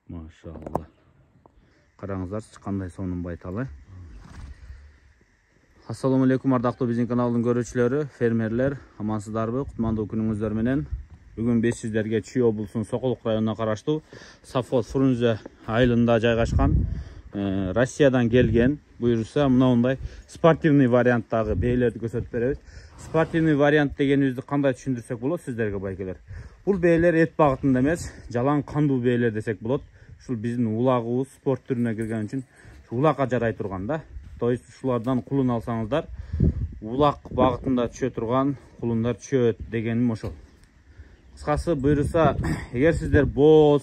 Maşallah. Қараңыздар, қандай сонун байталы. Ассаламу алейкум, ардактуу биздин каналдын көрүүчүлөрү, фермерлер, амансыздарбы? Кутмандуу күнүңүздөр менен. Бүгүн 500-дерге Чүй облусунун Сокулук районуна караштуу Совхоз Фрунзе айылында жайгашкан Россиядан келген, буюрса мындай спортивный варианттагы бээлерди көрсөтүп беребиз. Спортивный вариант дегенибизди кандай түшүндүрсөк болот сиздерге байкелер? Бул бээлер эт багытында эмес, жалаң кандуу бээлер десек болот. Ушул биздин улагыбыз спорт түрүнө кирген үчүн улакка жарай турган да. То есть ушулардан кулун алсаңыздар, улак багытында түшө турган кулундар түшөт дегеним ошол. Кыскасы буйруса, эгер сиздер боз,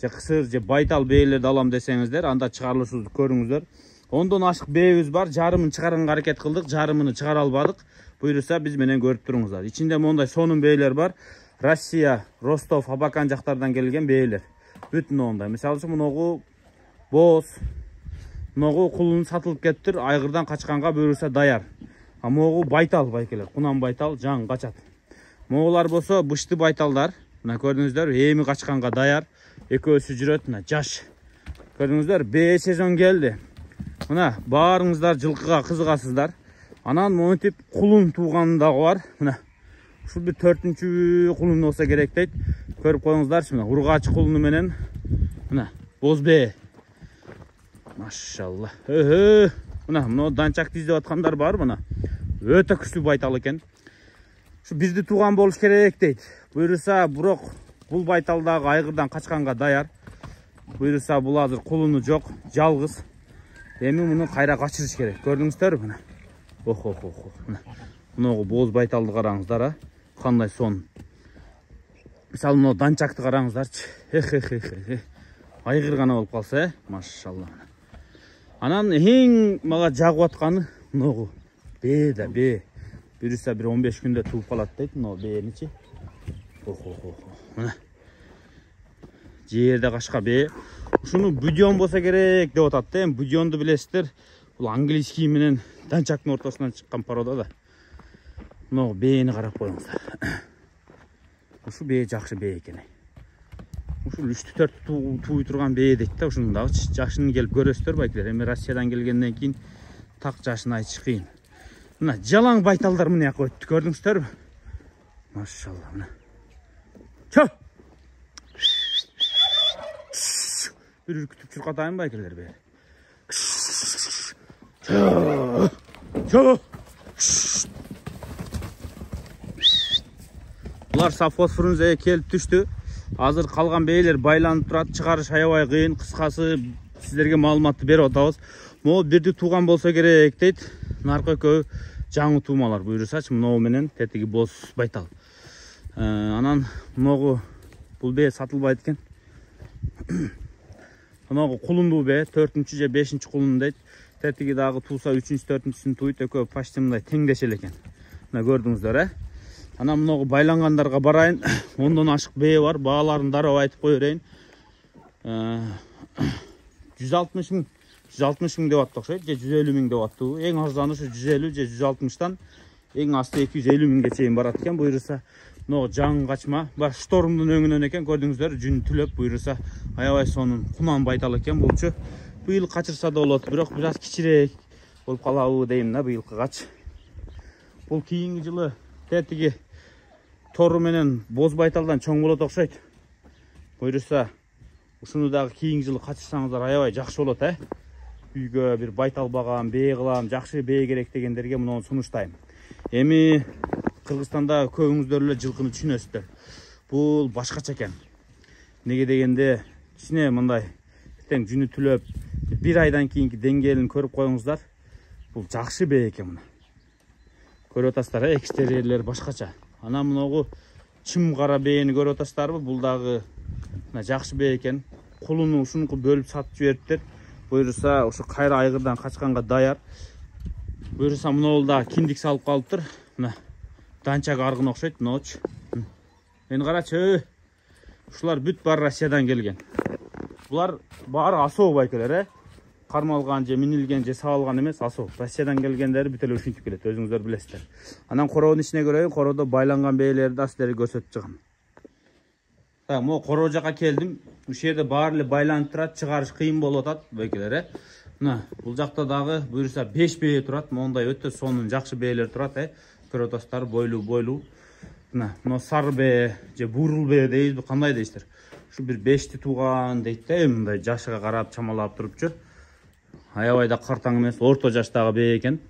же кысыр, же байтал бээлерди алам десеңиздер, анда чыгарылышыбызды көрүңүздөр. 10дон ашык бээбиз бар, жарымын чыгарганга аракет кылдык, жарымын чыгара албадык. Буйруса биз менен көрүп туруңуздар. Ичинде мондай сонун бээлер бар. Россия, Ростов, Абакан жактардан келген бээлер. Бүтүн ондай. Мисалы үчүн муногу боз, муногу кулун сатылып кетиптир, айгырдан качканга буйруса даяр. А могу байтал байкелер, кунан байтал жаң качат. Моголар болсо бышты байталдар. Мына көрдүңүздөр, эми качканга даяр. Экөөсү жүрөт, мына жаш. Көрдүңүздөр, бээ сезон келди. Мына баарыңыздар жылкыга кызыгасыздар. Анан монтип кулун туугандагы бар. Мына ушул бир 4-чү кулун болсо керек дейт. Көрүп коюңуздарчы, мына ургач кулуну менен мына боз бээ. Машалла. Мына мына данчак издеп аткандар бар мына. Өтө күчтүү байтал экен. Ушу бизди тууган болуш керек дейт. Буйруса, бирок бул байталдагы айгырдан качканга даяр. Буйруса, бул азыр кулуну жок, жалгыз. Эми муну кайра качырыш керек. Көрдүңүздөрбү мына? Мына. Муногу боз байталды караңыздар, а? Кандай сон. Мисалы, мына данчакты караңыздарчы. Айгыр гана болуп калса, машалла. Анан эң мага жагып атканы муногу бээ да, бээ. Буюрса бир 15 күндө тууп калат дейт мына бээничи. Мына. Жерде кашка бээ. Ушуну будион болсо керек деп атат да. Будионду билесиздер. Бул английский менен данчактын ортосунан чыккан порода да. Мына бээни карап коюңуздар. Ушу бээ жакшы бээ экен. Ушул 3-4 тууй турган бээ дейт да. Ушунун дагы жашын келип көрөсүздөр байкелер. Эми Россиядан келгенден кийин так жашын айтыш кыйын. Мына жалаң байталдар мына жака өттү, көрдүңүздөрбү? Машалла, мына. Чо! Бир үркүтүп чуркатайын байкелер бе. Чо! Булар Совхоз Фрунзеге келип түштү. Азыр калган бээлер байланып турат, чыгарыш аябай кыйын. Кыскасы сиздерге маалыматты берип атабыз. Могу бирди тууган болсо керек дейт. Наркы экөө жаңы туумалар буйрусачы, мынау менен тетиги боз байтал. Анан могу бул бээ сатылбайт экен. Анагы кулундуу бээ 4-чү же 5-чү кулун дейт. Тетиги дагы тууса 3-чү, 4-чүсүн тууйт, экөө почти мындай теңдешел экен. Мына көрдүңүздөр, Анан мынагы байлангандарга барайын. 10дон ашык бээ бар, бааларын дароо айтып кое берейин. 160 миң деп атты окшойт, же 150 миң деп аттуу. Эң арзаны ушу 150 же 160тан эң асты 250 миңге чейин барат экен. Буйруса, мына жаң качма, бар штормдун өңүнөн экен, көрдүңүздөр, жүн түлөп, буйруса аябай сонун кунан байтал экен булчу. Быйыл качырса да болот, бирок бир аз кичирээк болуп калабы дейм да быйылкыгач. Бул кийинки жылы тетиги тору менен боз байталдан чоң болот окшойт. Буйруса, ушуну дагы кийинки жылы качырсаңыздар аябай жакшы болот, Үйгө бир байтал багам, бээ кылам, жакшы бээ керек дегендерге муну сунуштайм. Эми Кыргызстанда көбүңүздөр эле жылкыны түшүнөсүздөр. Бул башкача экен. Неге дегенде, кичине мындай тең жүнү түлөп, бир айдан кийинки деңгээлин көрүп коюңуздар. Бул жакшы бээ экен мына. Көрүп атасыздар, экстерьерлер башкача. Анан муногу чым кара бээни көрүп атасыздарбы? Бул дагы жакшы бээ экен. Кулуну ушунуку бөлүп сатып жибериптир. Буйруса, ушу кайра айгырдан качканга даяр. Буйруса, мына да киндик салып калыптыр. Мына данчага аргын окшойт, мыночу. Мени карачы. Ушулар бүт бар Россиядан келген. Булар баары асоо байкелер, кармалган же минилген же сабалган эмес, асоо. Россиядан келгендери бүт эле ушинтип келет, өзүңүздөр билесиздер. Анан короонун ичине көрөйүн, короодо байланган бээлерди да сиздерге көрсөтүп чыгам. Могу короо жака келдим. Ушул жерде баары эле байланып турат, чыгарыш кыйын болуп атат байкелер. Мына бул жакта дагы буюрса 5 бээ турат. Мондай өтө сонун жакшы бээлер турат, көрүп атасыздар, бойлуу. Мына сары бээ же бурул бээ дейбизби, кандай дейсиздер? Ушу бир 5ти тууган дейт да, мындай жашыга карап чамалап турупчу. Аябай да картаң эмес, орто жаштагы бээ экен.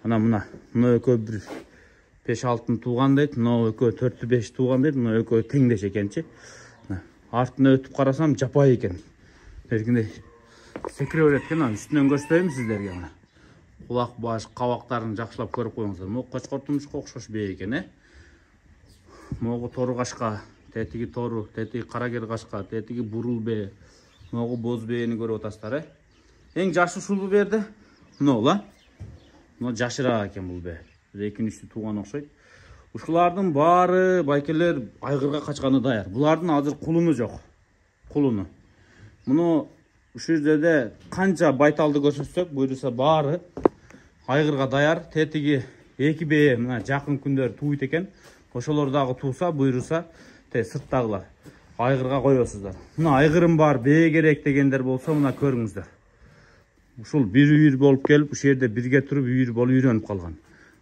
Мына экөө бир 5-6 тууган дейт, мына экөө 4-5 тууган дейт, мына экөө теңдеш экенчи. Артына өтүп карасам жапай экен. Эркиндей секире берет экен. Үстүнөн көрсөтөйм сиздерге мына. Кулак баш, кабактарын жакшылап көрүп коюңуздар. Могу кочкор тумушка окшош бээ экен, Могу тору кашка, тетиги тору, тетиги карагер кашка, тетиги бурул бээ. Могу боз бээни көрүп атасыздар, Эң жашы ушул берди. Мына жашыраак экен бул бээ. 2-3 тууган окшойт. Ушулардын баары байкелер айгырга качканы даяр. Булардын азыр кулуну жок. Кулуну. Муну ушул жерде канча байталды көрсөтсөк, буйруса баары айгырга даяр. Тетиги 2 бээ мына жакын күндөр туйт экен. Ошолор дагы туса, буйруса сырттагылар айгырга коесуздар. Мына айгырым бар, бээ керек дегендер болсо, мына көрүңүздөр. Ушул бир үйүр болуп келип, ушул жерде бирге туруп үйүр болуп үйрөнүп калган.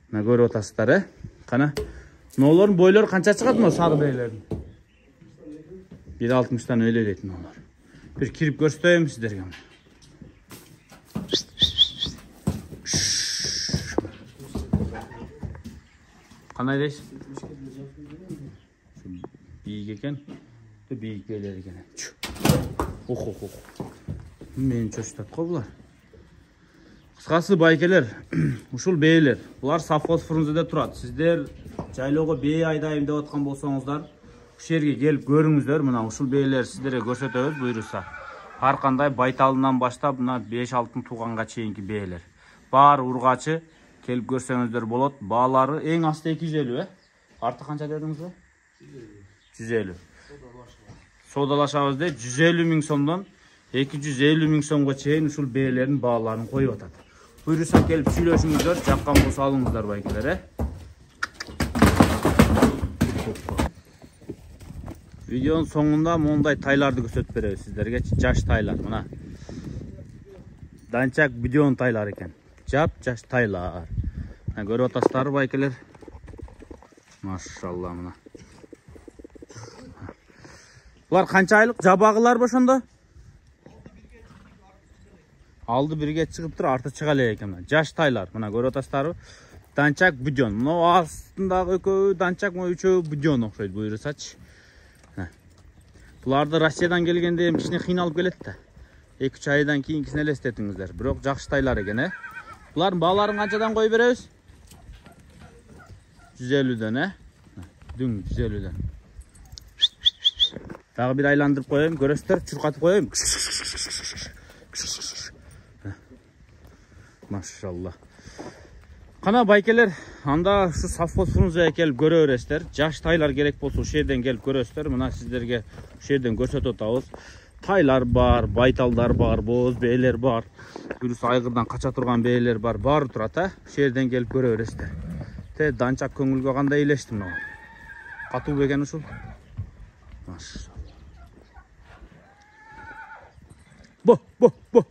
Мына көрүп атасыздар, Кана. Нолордун бойлору канча чыгат мына сары бээлердин? 1.60-тан өлөлөйт нолор. Бир кирип көрсөтөйм сиздерге. Кандай дейсиз? Бийик экен. Бийик бээлер экен. Ох. Мени чочтат го булар. Кыскасы байкелер, ушул бээлер, булар совхоз Фрунзеде турат. Сиздер жайлоого бээ айдайм деп аткан болсоңуздар, ушул жерге келип көрүңүздөр. Мына ушул бээлер сиздерге көрсөтөбүз буйруса. Ар кандай байталынан баштап мына 5-6 тууганга чейинки бээлер. Баары ургачы, келип көрсөңүздөр болот. Баалары эң асты 250, Арты канча дедиңиз? 150. Содалашабыз дейт, 150 миң сомдон 250 миң сомго чейин ушул бээлердин бааларын коюп атат. Буйруса келип сүйлөшүңүздөр, жаккан болсо алыңыздар байкелер, Видеонун соңунда мондай тайларды көрсөтүп беребиз сиздерге, жаш тайлар. Мына данчак бидеон тайлар экен. Жаш тайлар. Көрүп атасыздар байкелер. Машалла мына. Булар канча айлык? Жабагылар ошондо? Алды бирге чыгып тур, арты чыга элек экен. Жаш тайлар. Мына көрүп атасыздарбы? Данчак бидеон. Мына астындагы экөө данчак, мына үчөө бидеон окшойт буйрусачы. Буларды Россиядан келгенде эми кичине кыйналып келет да. 2-3 айдан кийинкисин элестетиңиздер. Бирок жакшы тайлар экен, Булардын бааларын канчадан коюп беребиз? 150дөн, Дүң 150дөн. Дагы бир айландырып коеюм, көрөсүздөр, чуркатып коеюм. Машалла. Кана байкелер, анда ушу совхоз Фрунзеге келип көрө бересиздер. Жаш тайлар керек болсо ушул жерден келип көрөсүздөр. Мына сиздерге ушул жерден көрсөтүп атабыз. Тайлар бар, байталдар бар, боз бээлер бар. Буюрса айгырдан кача турган бээлер бар, баары турат, Ушул жерден келип көрө бересиздер. Данчак көңүлгө кандай элешти мына. Катуу бекен ушул. Машалла. Бо.